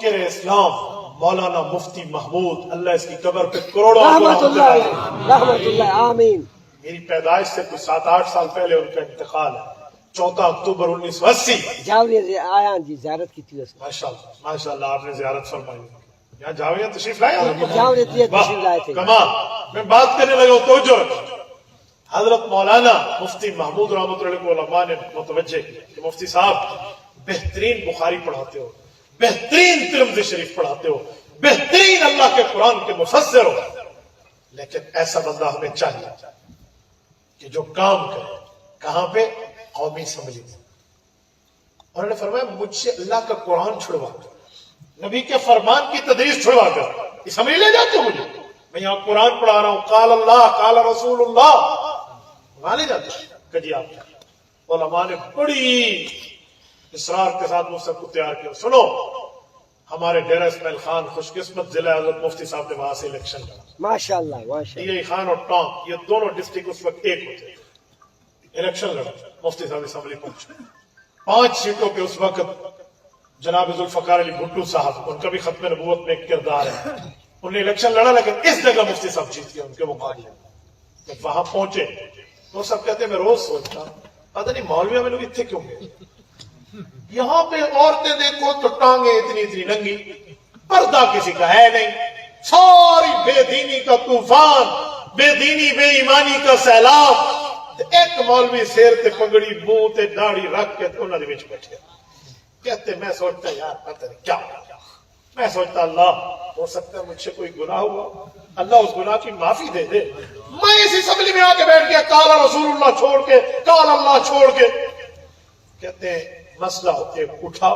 مفکر اسلام مولانا مفتی محمود، اللہ اس کی قبر پہ کروڑوں رحمت اللہ آمین. میری پیدائش سے کچھ 7-8 سال پہلے ان کا انتقال ہے، 14 اکتوبر 1980. جاوید آیا جی زیارت کی تھی. ماشاءاللہ آپ نے زیارت فرمائی. یہاں جاویہ تشریف لائے؟ جاوید تشریف لائے تھے. کمال. میں بات کرنے لگا ہوں، توجہ رکھیں. حضرت مولانا مفتی محمود رحمۃ اللہ کو علماء نے متوجہ کیا کہ مفتی صاحب بہترین بخاری پڑھاتے ہو، بہترین ترمذی شریف پڑھاتے ہو، بہترین اللہ کے قرآن کے مفسر ہو، لیکن ایسا بندہ ہمیں چاہیے کہ جو کام کرے. کہاں پہ؟ قومی اسمبلی میں. انہوں نے فرمایا مجھ سے اللہ کا قرآن چھڑوا کر، نبی کے فرمان کی تدریس چھڑوا کر اسمبلی لے جاتے ہو مجھے. میں یہاں قرآن پڑھا رہا ہوں، قال اللہ قال رسول اللہ، وہاں لے جاتے ہیں کہ جی آپ. علماء نے بڑی اصرار کے ساتھ مجھ سے کو تیار کیا. سنو، ہمارے ڈیرہ اسماعیل خان خوش قسمت ضلع حضرت مفتی صاحب نے وہاں سے الیکشن لڑا. ماشاءاللہ ماشاءاللہ. یہ خان اور ٹانک، یہ دونوں ڈسٹرکٹ اس وقت ایک ہوتے تھے. الیکشن لڑا، مفتی صاحب اسمبلی پہنچے. 5 سیٹوں پہ اس وقت جناب ذوالفقار علی بھٹو صاحب، ان کا بھی ختم نبوت میں ایک کردار ہے، انہوں نے الیکشن لڑا، لیکن اس جگہ مفتی صاحب جیت گئے ان کے مقابلے. جب وہاں پہنچے تو سب کہتے ہیں میں روز سوچتا پتہ نہیں مولویوں میں لوگ اتنے کیوں گئے. یہاں پہ عورتیں دیکھو تو ٹانگیں اتنی اتنی ننگی، پردہ کسی کا ہے نہیں، ساری بے دینی کا طوفان، بے دینی بے ایمانی کا سیلاب. ایک مولوی سیر تے پگڑی منہ تے داڑھی رکھ کے انہوں نے وچ بیٹھے. کہتے میں سوچتا یار پتہ نہیں کیا، میں سوچتا اللہ ہو سکتا ہے مجھ سے کوئی گناہ ہوا، اللہ اس گناہ کی معافی دے دے. میں اس اسمبلی میں آ کے بیٹھ گیا، قال رسول اللہ چھوڑ کے، قال اللہ چھوڑ کے. کہتے ہیں مسئلہ ایک اٹھا،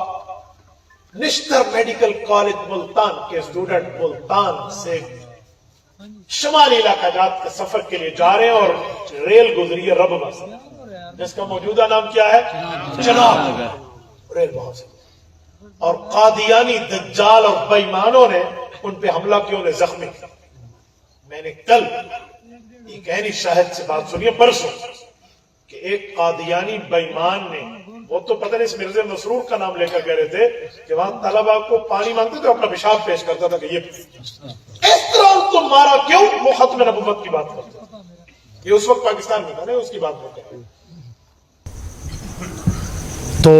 نشتر میڈیکل کالج ملتان کے اسٹوڈنٹ ملتان سے شمالی علاقہ جات کے سفر کے لیے جا رہے ہیں اور ریل گزری ہے ربوہ سے، جس کا موجودہ نام کیا ہے؟ چناب. ریل وہاں سے، اور قادیانی دجال اور بےایمانوں نے ان پہ حملہ کیا، انہیں زخمی کیا. میں نے کل ایک عینی شاہد سے بات سنی ہے پرسوں کہ ایک قادیانی بےایمان نے، وہ تو پتہ نہیں اس مرزا مسرور کا نام لے کر کہہ رہے تھے کہ وہاں طلبہ کو پانی مانگتے تو اپنا پیشاب پیش کرتا تھا کہ یہ اس طرح ان کو مارا کیوں؟ وہ ختم نبوت کی بات کرتا. یہ اس وقت پاکستان میں تھا نا، اس کی بات کرتے. تو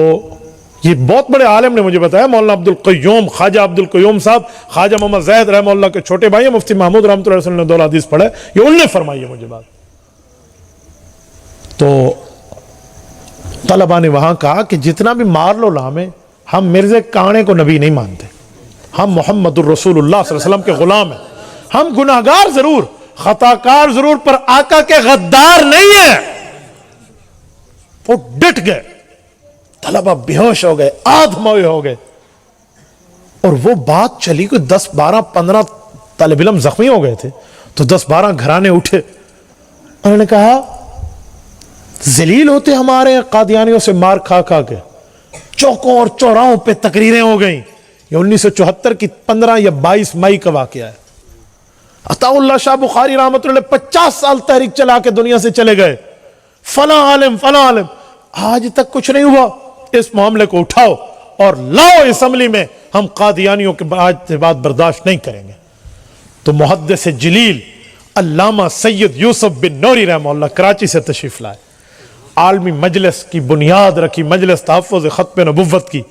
یہ بہت بڑے عالم نے مجھے بتایا، مولانا عبد القیوم، خواجہ عبد القیوم صاحب، خواجہ محمد زید رحمہ اللہ کے چھوٹے بھائی ہیں، مفتی محمود رحمۃ اللہ علیہ نے 2 حدیث پڑھے، یہ انہوں نے فرمائی ہے مجھے بات. تو طلبہ نے وہاں کہا کہ جتنا بھی مار لو لامے، ہم مرزا کانے کو نبی نہیں مانتے، ہم محمد الرسول اللہ صلی اللہ علیہ وسلم کے غلام ہیں. ہم گناہگار ضرور، خطاکار ضرور، پر آقا کے غدار نہیں ہیں. وہ ڈٹ گئے، طلبہ بے ہوش ہو گئے، آدھموئے ہو گئے. اور وہ بات چلی کہ 10 12 15 طالب علم زخمی ہو گئے تھے. تو 10 12 گھرانے اٹھے، انہوں نے کہا ذلیل ہوتے ہمارے قادیانیوں سے مار کھا کھا کے. چوکوں اور چوراہوں پہ تقریریں ہو گئیں. یہ 1974 کی 15 یا 22 مئی کا واقعہ ہے. عطا اللہ شاہ بخاری رحمۃ اللہ 50 سال تحریک چلا کے دنیا سے چلے گئے. فلاں عالم فلاں عالم، آج تک کچھ نہیں ہوا. اس معاملے کو اٹھاؤ اور لاؤ اسمبلی میں، ہم قادیانیوں کے آج سے بعد برداشت نہیں کریں گے. تو محدث جلیل علامہ سید یوسف بن نوری رحمہ اللہ کراچی سے تشریف لائے، عالمی مجلس کی بنیاد رکھی، مجلس تحفظ ختم نبوت کی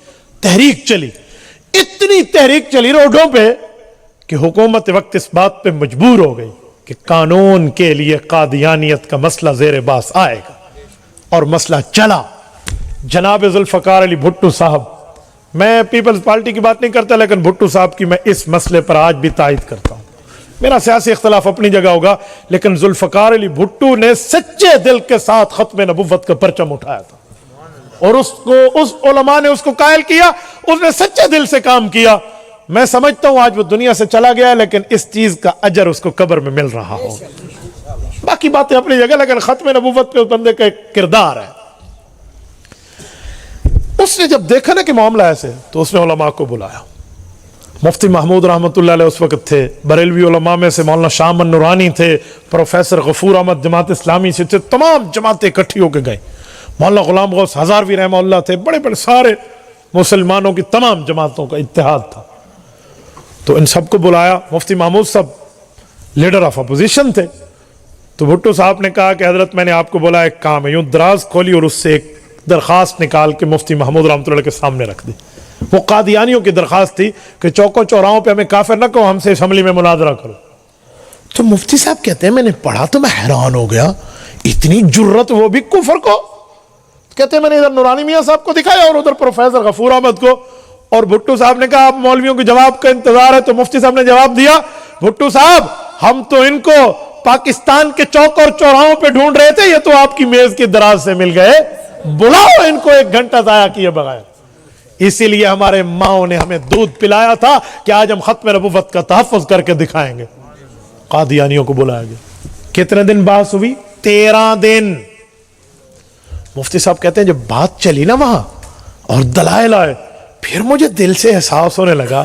تحریک چلی. اتنی تحریک چلی روڈوں پہ کہ حکومت وقت اس بات پہ مجبور ہو گئی کہ قانون کے لیے قادیانیت کا مسئلہ زیر باس آئے گا. اور مسئلہ چلا. جناب ذوالفقار علی بھٹو صاحب، میں پیپلز پارٹی کی بات نہیں کرتا، لیکن بھٹو صاحب کی میں اس مسئلے پر آج بھی تائید کرتا ہوں. میرا سیاسی اختلاف اپنی جگہ ہوگا، لیکن ذوالفقار علی بھٹو نے سچے دل کے ساتھ ختم نبوت کا پرچم اٹھایا تھا، اور اس علماء نے اس کو قائل کیا، اس نے سچے دل سے کام کیا. میں سمجھتا ہوں آج وہ دنیا سے چلا گیا، لیکن اس چیز کا اجر اس کو قبر میں مل رہا ہو. باقی باتیں اپنی جگہ، لیکن ختم نبوت پہ اس بندے کا ایک کردار ہے. اس نے جب دیکھا نا کہ معاملہ ایسے، تو اس نے علماء کو بلایا. مفتی محمود رحمۃ اللہ علیہ اس وقت تھے، بریلوی علماء میں سے مولانا شاہ من نورانی تھے، پروفیسر غفور احمد جماعت اسلامی سے تھے، تمام جماعتیں اکٹھی ہو کے گئے. مولانا غلام غوث ہزاروی رحمہ اللہ تھے، بڑے بڑے سارے مسلمانوں کی تمام جماعتوں کا اتحاد تھا. تو ان سب کو بلایا. مفتی محمود صاحب لیڈر آف اپوزیشن تھے. تو بھٹو صاحب نے کہا کہ حضرت میں نے آپ کو بولا ایک کام ہے. یوں دراز کھولی اور اس سے ایک درخواست نکال کے مفتی محمود رحمۃ اللہ کے سامنے رکھ دی. وہ قادیانیوں کی درخواست تھی کہ چوکوں چوراہوں پہ ہمیں کافر نہ کہو, ہم سے اسمبلی میں مناظرہ کرو. تو مفتی صاحب کہتے ہیں میں نے پڑھا تو میں حیران ہو گیا, اتنی جرت وہ بھی کفر کو. کہتے ہیں میں نے ادھر نورانی میاں صاحب کو دکھایا اور ادھر پروفیسر غفور احمد کو, اور بھٹو صاحب نے کہا آپ مولویوں کے جواب کا انتظار ہے. تو مفتی صاحب نے جواب دیا, بھٹو صاحب ہم تو ان کو پاکستان کے چوک اور چوراہوں پہ ڈھونڈ رہے تھے, یہ تو آپ کی میز کی دراز سے مل گئے, بلاؤ ان کو 1 گھنٹہ ضائع کیے بغیر. اسی لیے ہمارے ماؤں نے ہمیں دودھ پلایا تھا کہ آج ہم ختم نبوت کا تحفظ کر کے دکھائیں گے. قادیانیوں کو بلایا گیا. کتنے دن بحث ہوئی؟ 13 دن. مفتی صاحب کہتے ہیں جب بات چلی نا وہاں اور دلائل آئے, پھر مجھے دل سے احساس ہونے لگا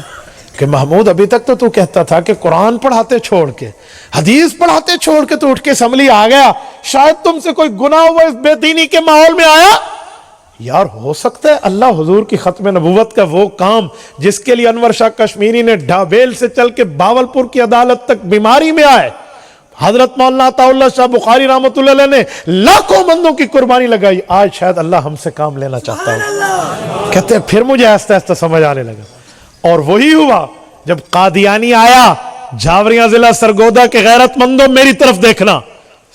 کہ محمود ابھی تک تو کہتا تھا کہ قرآن پڑھاتے چھوڑ کے, حدیث پڑھاتے چھوڑ کے تو اٹھ کے اسمبلی آ گیا, شاید تم سے کوئی گناہ ہوا اس بے دینی کے ماحول میں آیا. یار ہو سکتا ہے اللہ حضور کی ختم نبوت کا وہ کام جس کے لیے انور شاہ کشمیری نے ڈھابیل سے چل کے باولپور کی عدالت تک بیماری میں آئے, حضرت مولانا عطا اللہ شاہ بخاری رحمۃ اللہ علیہ نے لاکھوں بندوں کی قربانی لگائی, آج شاید اللہ ہم سے کام لینا چاہتا ہے. کہتے ہیں پھر مجھے آہستہ آہستہ سمجھ آنے لگا. اور وہی ہوا جب قادیانی آیا, جھاوریاں ضلع سرگودا کے غیرت مندوں میری طرف دیکھنا,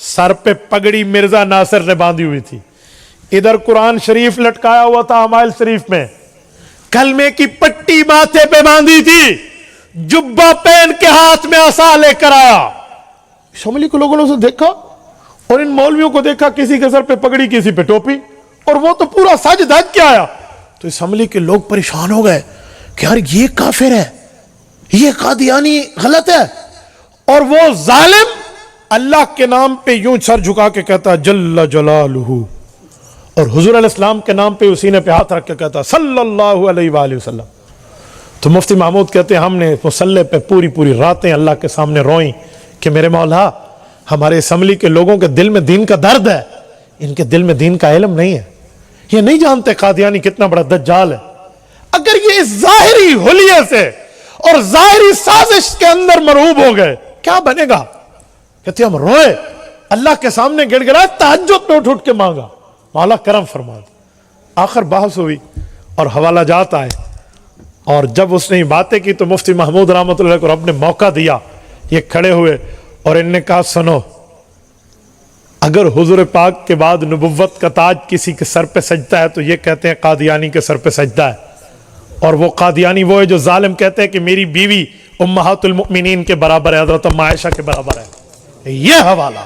سر پہ پگڑی مرزا ناصر نے باندھی ہوئی تھی, ادھر قرآن شریف لٹکایا ہوا تھا حمائل شریف میں, کلمے کی پٹی ماتھے پہ باندھی تھی, جبہ پہن کے ہاتھ میں عصا لے کر آیا. اسمبلی کو لوگوں نے اسے دیکھا اور ان مولویوں کو دیکھا, کسی کے سر پہ پگڑی کسی پہ ٹوپی, اور وہ تو پورا سج دھج کے آیا. تو اسمبلی کے لوگ پریشان ہو گئے کہ یار یہ کافر ہے, یہ قادیانی غلط ہے. اور وہ ظالم اللہ کے نام پہ یوں سر جھکا کے کہتا جل جلالہ, اور حضور علیہ السلام کے نام پہ سینے پہ ہاتھ رکھ کے کہتا صلی اللہ علیہ وآلہ وسلم. تو مفتی محمود کہتے ہیں ہم نے مصلی پہ پوری راتیں اللہ کے سامنے روئیں کہ میرے مولا ہمارے اسمبلی کے لوگوں کے دل میں دین کا درد ہے, ان کے دل میں دین کا علم نہیں ہے, یہ نہیں جانتے قادیانی کتنا بڑا دجال ہے. اگر یہ ظاہری حلیے سے اور ظاہری سازش کے اندر مرعوب ہو گئے کیا بنے گا. کہتے ہم روئے, اللہ کے سامنے گڑ گڑائے, تہجد پہ اٹھ کے مانگا مولا کرم فرما دے. آخر بحث ہوئی اور حوالہ جات آئے, اور جب اس نے یہ باتیں کی تو مفتی محمود رحمۃ اللہ کو رب نے موقع دیا. یہ کھڑے ہوئے اور ان نے کہا سنو, اگر حضور پاک کے بعد نبوت کا تاج کسی کے سر پہ سجدہ ہے تو یہ کہتے ہیں قادیانی کے سر پہ سجدہ ہے. اور وہ قادیانی وہ ہے جو ظالم کہتے ہیں کہ میری بیوی امہات المؤمنین کے برابر ہے, حضرت ام عائشہ کے برابر ہے. یہ حوالہ.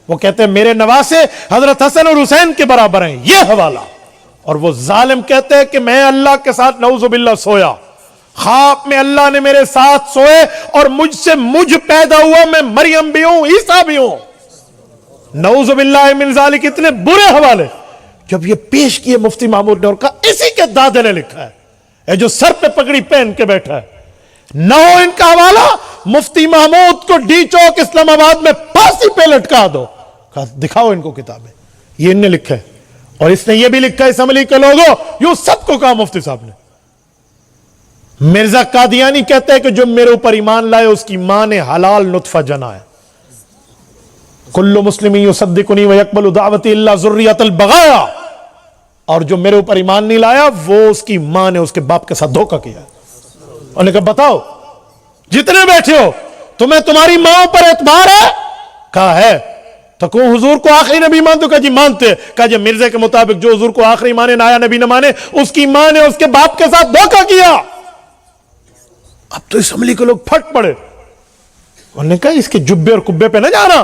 وہ کہتے ہیں میرے نواسے حضرت حسن اور حسین کے برابر ہیں, یہ حوالہ. اور وہ ظالم کہتے ہیں کہ میں اللہ کے ساتھ نعوذ باللہ سویا, خواب میں اللہ نے میرے ساتھ سوئے اور مجھ سے مجھ پیدا ہوا, میں مریم بھی ہوں عیسیٰ بھی ہوں. نعوذ باللہ من ذالک. اتنے برے حوالے جب یہ پیش کیے مفتی محمود نے اور کہا اسی کے دادے نے لکھا ہے, اے جو سر پہ پگڑی پہن کے بیٹھا ہے. نہ ہو ان کا حوالہ, مفتی محمود کو ڈی چوک اسلام آباد میں پھانسی پہ لٹکا دو. کہا دکھاؤ ان کو کتابیں, یہ ان نے لکھا ہے. اور اس نے یہ بھی لکھا ہے اسمبلی کے لوگوں, یوں سب کو کہا مفتی صاحب نے. مرزا قادیانی کہتے ہیں کہ جو میرے اوپر ایمان لائے اس کی ماں نے حلال نطفہ جنا ہے. کل مسلم یصدقنی ویقبل دعوتی الا ذریۃ البغایا. اور جو میرے اوپر ایمان نہیں لایا وہ اس کی ماں نے اس کے باپ کے ساتھ دھوکہ کیا. انہوں نے کہا بتاؤ جتنے بیٹھے ہو تمہیں تمہاری ماں پر اعتبار ہے؟ کہا ہے. تو کون حضور کو آخری نبی مانتے ہو؟ کہا جی مانتے. کہا جی مرزا کے مطابق جو حضور کو آخری مانے نایا نبی نہ مانے اس کی ماں نے اس کے باپ کے ساتھ دھوکہ کیا. اب تو اسمبلی کے لوگ پھٹ پڑے. انہوں نے کہا اس کے جبے اور کبے پہ نہ جانا.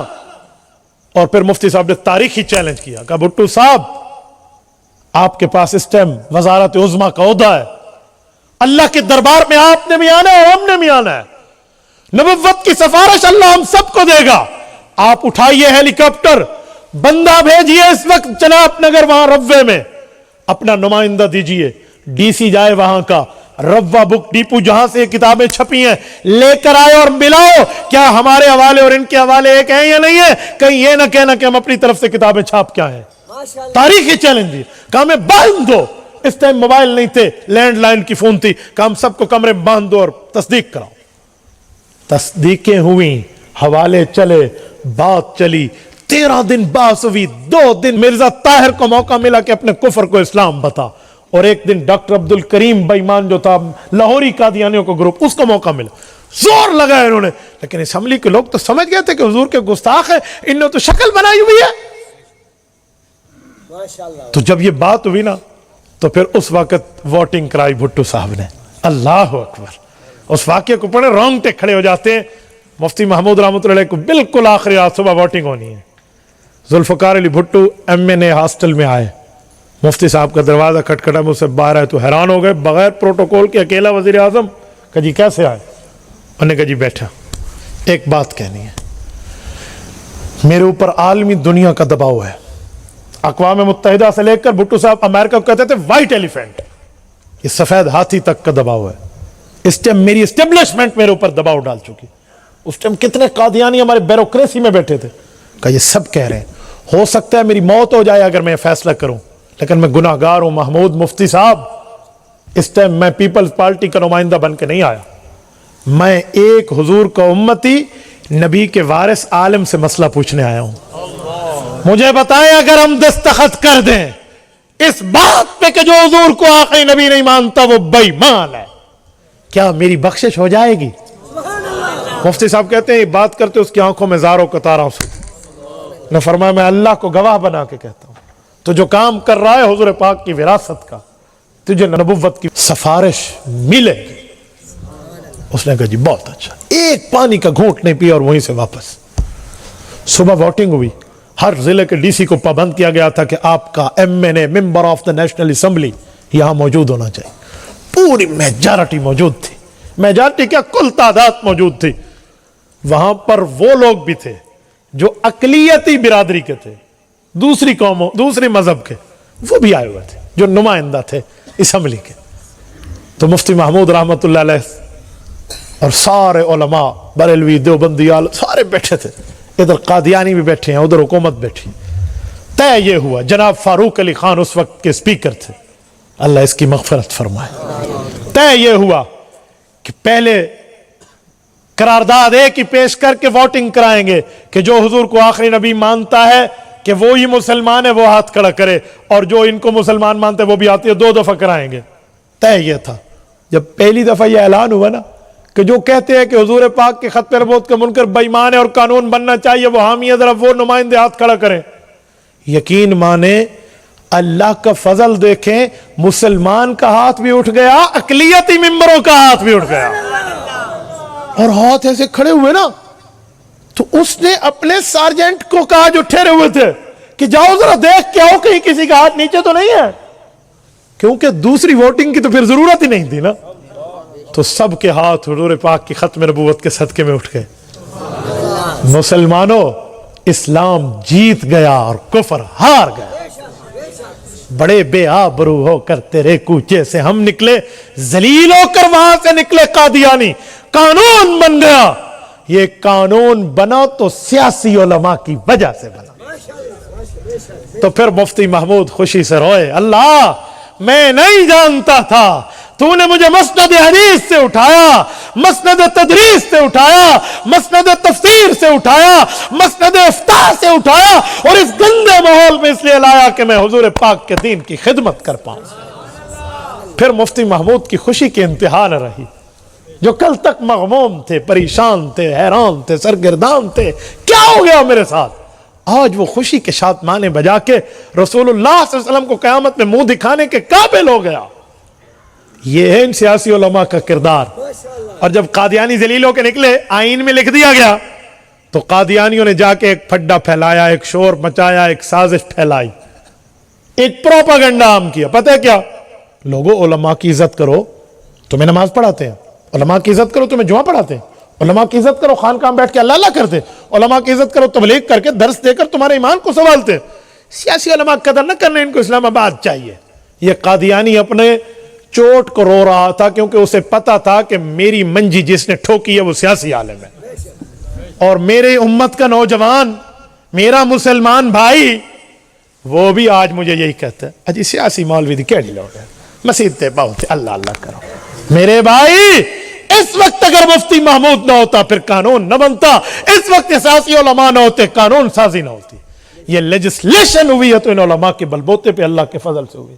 اور پھر مفتی صاحب نے تاریخی چیلنج کیا. کہا بھٹو صاحب آپ کے پاس اس ٹائم وزارت عظمیٰ کا عہدہ ہے, اللہ کے دربار میں آپ نے بھی آنا ہے اور ہم نے بھی آنا ہے. نبوت کی سفارش اللہ ہم سب کو دے گا. آپ اٹھائیے ہیلی کاپٹر, بندہ بھیجیے اس وقت جناب نگر وہاں روے میں, اپنا نمائندہ دیجیے, ڈی سی جائے وہاں کا, روا بک ڈیپو جہاں سے یہ کتابیں چھپی ہیں لے کر آئے اور ملاؤ. کیا ہمارے حوالے اور ان کے حوالے ایک ہیں یا نہیں ہے؟ کہیں یہ نہ کہنا کہ ہم اپنی طرف سے کتابیں چھاپ کیا ہیں. تاریخی چیلنج دی. کہا ہمیں باندھ دو. اس ٹائم موبائل نہیں تھے, لینڈ لائن کی فون تھی. کہا ہم سب کو کمرے میں باندھ دو اور تصدیق کراؤ. تصدیقیں ہوئیں, حوالے چلے, بات چلی, 13 دن بحث ہوئی, 2 دن مرزا طاہر کو موقع ملا کہ اپنے کفر کو اسلام بتا, اور ایک دن ڈاکٹر عبد الکریم بے ایمان جو تھا لاہوری قادیانیوں کو گروپ, اس کو موقع ملا, زور لگایا انہوں نے. لیکن اسمبلی کے لوگ تو سمجھ گئے تھے کہ حضور کے گستاخ ہیں, انہوں نے تو شکل بنائی ہوئی ہے. تو جب یہ بات ہوئی نا تو پھر اس وقت ووٹنگ کرائی بھٹو صاحب نے. اللہ اکبر, اس واقعے کو پڑھے رونگٹے کھڑے ہو جاتے ہیں. مفتی محمود رحمۃ اللہ علیہ کو بالکل آخری رات صبح ووٹنگ ہونی ہے, ذوالفقار علی بھٹو ایم ہاسٹل میں آئے, مفتی صاحب کا دروازہ کھٹکھٹا, مجھ سے باہر آئے تو حیران ہو گئے, بغیر پروٹوکول کے اکیلا وزیر اعظم. کہ جی کیسے آئے؟ انہوں نے کہا جی بیٹھا, ایک بات کہنی ہے, میرے اوپر عالمی دنیا کا دباؤ ہے. اقوام متحدہ سے لے کر بھٹو صاحب امریکہ کو کہتے تھے وائٹ ایلیفینٹ, یہ سفید ہاتھی تک کا دباؤ ہے. اس ٹائم میری اسٹیبلشمنٹ میرے اوپر دباؤ ڈال چکی. اس ٹائم کتنے قادیانی ہمارے بیوروکریسی میں بیٹھے تھے. کہ یہ سب کہہ رہے ہیں ہو سکتا ہے میری موت ہو جائے اگر میں فیصلہ کروں, لیکن میں گناہ گار ہوں. محمود مفتی صاحب, اس ٹائم میں پیپلز پارٹی کا نمائندہ بن کے نہیں آیا, میں ایک حضور کا امتی, نبی کے وارث عالم سے مسئلہ پوچھنے آیا ہوں. مجھے بتائیں اگر ہم دستخط کر دیں اس بات پہ کہ جو حضور کو آخری نبی نہیں مانتا وہ بے ایمان ہے, کیا میری بخشش ہو جائے گی؟ مفتی صاحب کہتے ہیں یہ بات کرتے اس کی آنکھوں میں زاروں قطاروں سے. نے فرمایا میں اللہ کو گواہ بنا کے کہتا ہوں, تو جو کام کر رہا ہے حضور پاک کی وراثت کا, تجھے نبوت کی سفارش ملے گی. اس نے کہا جی بہت اچھا. ایک پانی کا گھونٹ نہیں پیا اور وہیں سے واپس. صبح ووٹنگ ہوئی, ہر ضلع کے ڈی سی کو پابند کیا گیا تھا کہ آپ کا MNA member of the national assembly یہاں موجود ہونا چاہیے. پوری میجارٹی موجود تھی, میجارٹی کیا کل تعداد موجود تھی. وہاں پر وہ لوگ بھی تھے جو اقلیتی برادری کے تھے, دوسری قوموں, دوسری مذہب کے, وہ بھی آئے ہوئے تھے جو نمائندہ تھے اسمبلی کے. تو مفتی محمود رحمۃ اللہ علیہ اور سارے علماء, بریلوی, دیوبندی, سارے بیٹھے تھے. ادھر قادیانی بھی بیٹھے ہیں, ادھر حکومت بیٹھی. طے یہ ہوا, جناب فاروق علی خان اس وقت کے اسپیکر تھے, اللہ اس کی مغفرت فرمائے. طے یہ ہوا کہ پہلے قرارداد ایک ہی پیش کر کے ووٹنگ کرائیں گے کہ جو حضور کو آخری نبی مانتا ہے کہ وہ ہی مسلمان ہے وہ ہاتھ کھڑا کرے, اور جو ان کو مسلمان مانتے وہ بھی آتی ہے, 2 دفعہ کرائیں گے. طے یہ تھا. جب پہلی دفعہ یہ اعلان ہوا نا کہ جو کہتے ہیں کہ حضور پاک کے خط نبوت کا منکر بے ایمان ہے اور قانون بننا چاہیے وہ حامی ہے, ذرا وہ نمائندے ہاتھ کھڑا کریں. یقین مانے, اللہ کا فضل دیکھیں, مسلمان کا ہاتھ بھی اٹھ گیا, اقلیتی ممبروں کا ہاتھ بھی اٹھ گیا, اور ہاتھ ایسے کھڑے ہوئے نا. تو اس نے اپنے سارجنٹ کو کہا جو ٹھہرے ہوئے تھے کہ جاؤ ذرا دیکھ کے آؤ کہیں کسی کا ہاتھ نیچے تو نہیں ہے, کیونکہ دوسری ووٹنگ کی تو پھر ضرورت ہی نہیں تھی نا. تو سب کے ہاتھ حضور پاک کی ختم نبوت کے صدقے میں اٹھ گئے. مسلمانوں, اسلام جیت گیا اور کفر ہار گیا. بڑے بے آبرو ہو کر تیرے کوچے سے ہم نکلے, ذلیل ہو کر وہاں سے نکلے قادیانی. قانون بن گیا. یہ قانون بنا تو سیاسی علماء کی وجہ سے بنا. تو پھر مفتی محمود خوشی سے روئے, اللہ میں نہیں جانتا تھا, تو نے مجھے مسند حدیث سے اٹھایا, مسند تدریس سے اٹھایا, مسند تفسیر سے اٹھایا, مسند افتاء سے اٹھایا, اور اس گندے ماحول میں اس لیے لایا کہ میں حضور پاک کے دین کی خدمت کر پاؤں. پھر مفتی محمود کی خوشی کی انتہا نہ رہی. جو کل تک مغموم تھے, پریشان تھے, حیران تھے, سرگردان تھے, کیا ہو گیا میرے ساتھ, آج وہ خوشی کے شادمانے بجا کے رسول اللہ صلی اللہ علیہ وسلم کو قیامت میں منہ دکھانے کے قابل ہو گیا. یہ ہے ان سیاسی علماء کا کردار. اور جب قادیانی ذلیل ہو کے نکلے, آئین میں لکھ دیا گیا, تو قادیانیوں نے جا کے ایک پھڈا پھیلایا, ایک شور مچایا, ایک سازش پھیلائی, ایک پروپیگنڈا عام کیا. پتہ ہے کیا؟ لوگوں علماء کی عزت کرو, تمہیں نماز پڑھاتے ہیں. علماء کی عزت کرو, تمہیں جمعہ پڑھاتے ہیں. علماء کی عزت کرو, خانقاہ میں بیٹھ کے اللہ اللہ کرتے. علماء کی عزت کرو, تبلیغ کر کے درس دے کر تمہارے ایمان کو سنبھالتے. سیاسی علماء قدر نہ کرنے, ان کو اسلام آباد چاہیے. یہ قادیانی اپنے چوٹ کو رو رہا تھا کیونکہ اسے پتا تھا کہ میری منجی جس نے ٹھوکی ہے وہ سیاسی عالم ہے, اور میرے امت کا نوجوان, میرا مسلمان بھائی, وہ بھی آج مجھے یہی کہتا ہے, اجی سیاسی مولوی دی کیڑی لوگ ہے, مسجد تے بہت اللہ اللہ کرو. میرے بھائی, اس وقت اگر مفتی محمود نہ ہوتا پھر قانون نہ بنتا، اس وقت سیاسی علماء نہ ہوتے قانون سازی نہ ہوتی. یہ لیجسلیشن ہوئی ہے تو ان علماء کے بلبوتے پہ اللہ کے فضل سے ہوئی.